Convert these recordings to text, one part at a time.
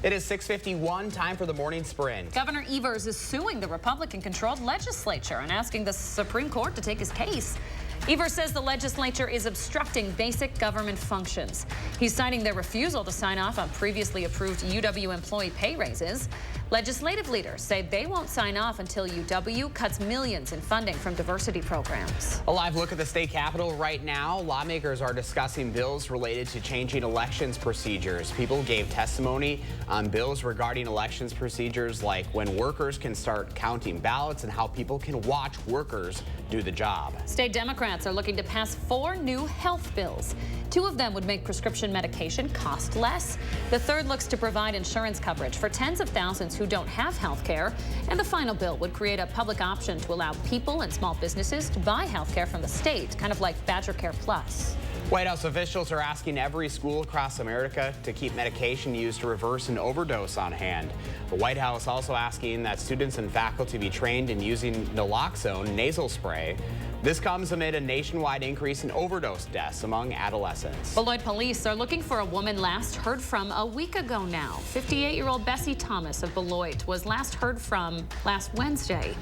It is 6:51, time for the morning sprint. Governor Evers is suing the Republican-controlled legislature and asking the Supreme Court to take his case. Evers says the legislature is obstructing basic government functions. He's citing their refusal to sign off on previously approved UW employee pay raises. Legislative leaders say they won't sign off until UW cuts millions in funding from diversity programs. A live look at the state capitol right now. Lawmakers are discussing bills related to changing elections procedures. People gave testimony on bills regarding elections procedures, like when workers can start counting ballots and how people can watch workers do the job. State Democrats are looking to pass 4 new health bills. 2 of them would make prescription medication cost less. The third looks to provide insurance coverage for tens of thousands who don't have health care. And the final bill would create a public option to allow people and small businesses to buy health care from the state, kind of like Badger Care Plus. White House officials are asking every school across America to keep medication used to reverse an overdose on hand. The White House also asking that students and faculty be trained in using naloxone nasal spray. This comes amid a nationwide increase in overdose deaths among adolescents. Beloit police are looking for a woman last heard from a week ago now. 58-year-old Bessie Thomas of Beloit was last heard from last Wednesday.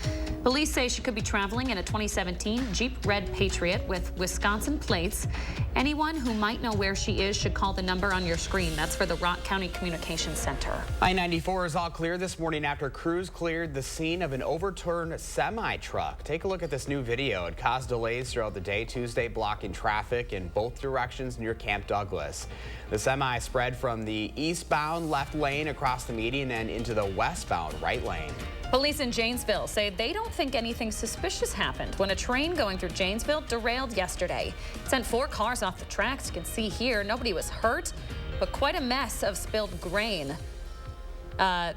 Police say she could be traveling in a 2017 Jeep Red Patriot with Wisconsin plates. Anyone who might know where she is should call the number on your screen. That's for the Rock County Communications Center. I-94 is all clear this morning after crews cleared the scene of an overturned semi-truck. Take a look at this new video. It caused delays throughout the day Tuesday, blocking traffic in both directions near Camp Douglas. The semi spread from the eastbound left lane across the median and into the westbound right lane. Police in Janesville say they don't think anything suspicious happened when a train going through Janesville derailed yesterday. It sent 4 cars off the tracks. You can see here, nobody was hurt, but quite a mess of spilled grain.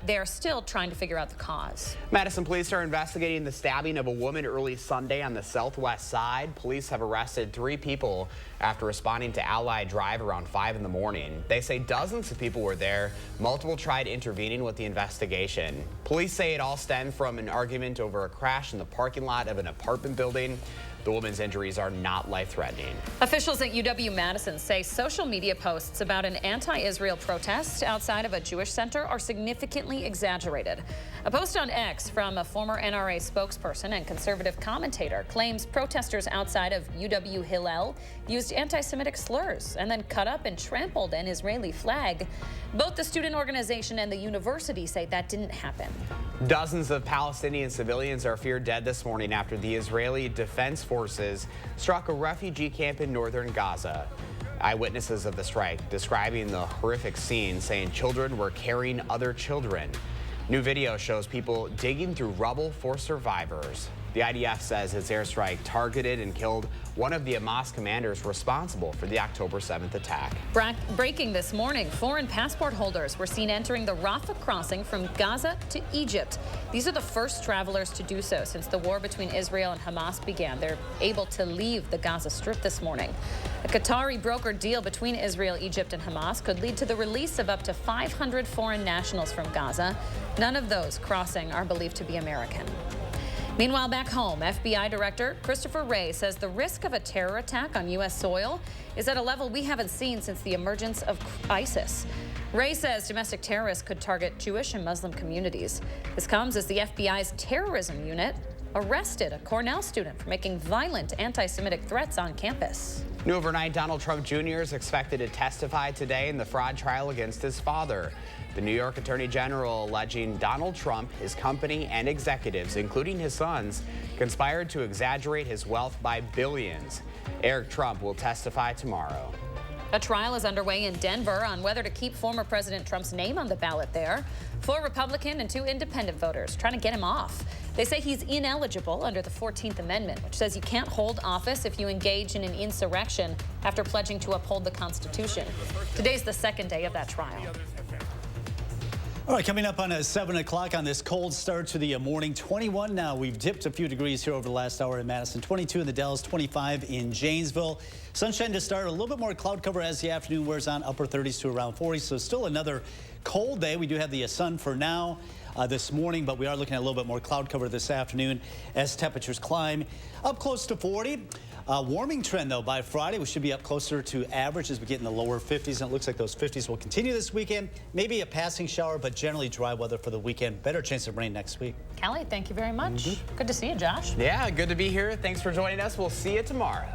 They're still trying to figure out the cause. Madison police are investigating the stabbing of a woman early Sunday on the southwest side. Police have arrested 3 people after responding to Allied Drive around 5 in the morning. They say dozens of people were there. Multiple tried intervening with the investigation. Police say it all stemmed from an argument over a crash in the parking lot of an apartment building. The woman's injuries are not life-threatening. Officials at UW-Madison say social media posts about an anti-Israel protest outside of a Jewish center are significantly exaggerated. A post on X from a former NRA spokesperson and conservative commentator claims protesters outside of UW-Hillel used anti-Semitic slurs and then cut up and trampled an Israeli flag. Both the student organization and the university say that didn't happen. Dozens of Palestinian civilians are feared dead this morning after the Israeli Defense Forces struck a refugee camp in northern Gaza. Eyewitnesses of the strike describing the horrific scene, saying children were carrying other children. New video shows people digging through rubble for survivors. The IDF says its airstrike targeted and killed one of the Hamas commanders responsible for the October 7th attack. Breaking this morning, foreign passport holders were seen entering the Rafah crossing from Gaza to Egypt. These are the first travelers to do so since the war between Israel and Hamas began. They're able to leave the Gaza Strip this morning. A Qatari brokered deal between Israel, Egypt, and Hamas could lead to the release of up to 500 foreign nationals from Gaza. None of those crossing are believed to be American. Meanwhile, back home, FBI Director Christopher Wray says the risk of a terror attack on U.S. soil is at a level we haven't seen since the emergence of ISIS. Wray says domestic terrorists could target Jewish and Muslim communities. This comes as the FBI's terrorism unit arrested a Cornell student for making violent anti-Semitic threats on campus. New overnight, Donald Trump Jr. is expected to testify today in the fraud trial against his father. The New York Attorney General alleging Donald Trump, his company, and executives, including his sons, conspired to exaggerate his wealth by billions. Eric Trump will testify tomorrow. A trial is underway in Denver on whether to keep former President Trump's name on the ballot there. 4 Republican and 2 independent voters trying to get him off. They say he's ineligible under the 14th Amendment, which says you can't hold office if you engage in an insurrection after pledging to uphold the Constitution. Today's the 2nd day of that trial. All right, coming up on 7 o'clock on this cold start to the morning. 21 now. We've dipped a few degrees here over the last hour in Madison. 22 in the Dells, 25 in Janesville. Sunshine to start. A little bit more cloud cover as the afternoon wears on. Upper 30s to around 40. So still another cold day. We do have the sun for now this morning, but we are looking at a little bit more cloud cover this afternoon as temperatures climb up close to 40. Warming trend, though, by Friday, we should be up closer to average as we get in the lower 50s. And it looks like those 50s will continue this weekend. Maybe a passing shower, but generally dry weather for the weekend. Better chance of rain next week. Kelly, thank you very much. Good to see you, Josh. Yeah, good to be here. Thanks for joining us. We'll see you tomorrow.